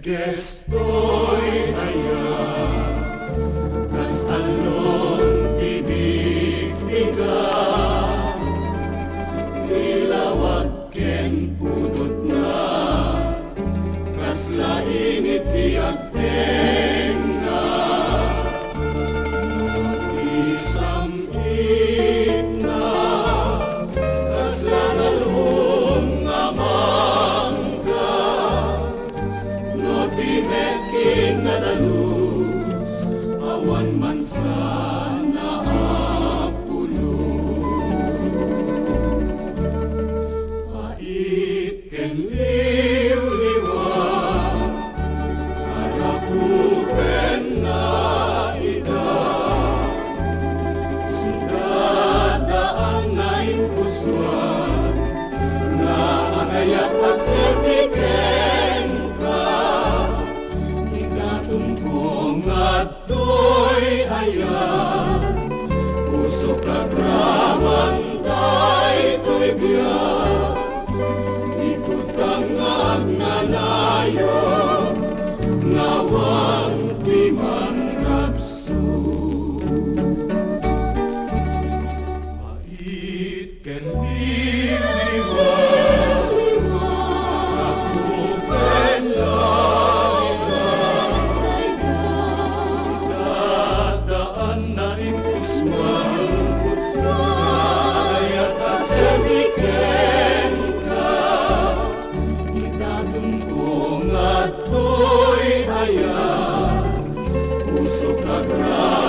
PEG-GES AYAT, kas along ibig-biga, ilawag ken pudot na, kas lainit iagtenga, isamit na, kas langalong amangga, no timekin na dalus, awan man sana apulus. Pait ken liw-liwag, karakupen na ida, sigadaan na impuswan, na agayat at serbiken ka, igatumpong at to'y ayat, puso kagraman day to'y biyak, ikutang agnanayo, ngawang di man ragsu. Pait ken liw-liwag, kakupen layda, sigadaan na impuswan, agayat at serbiken ka, igatumpong at to'y ayat, puso kagraman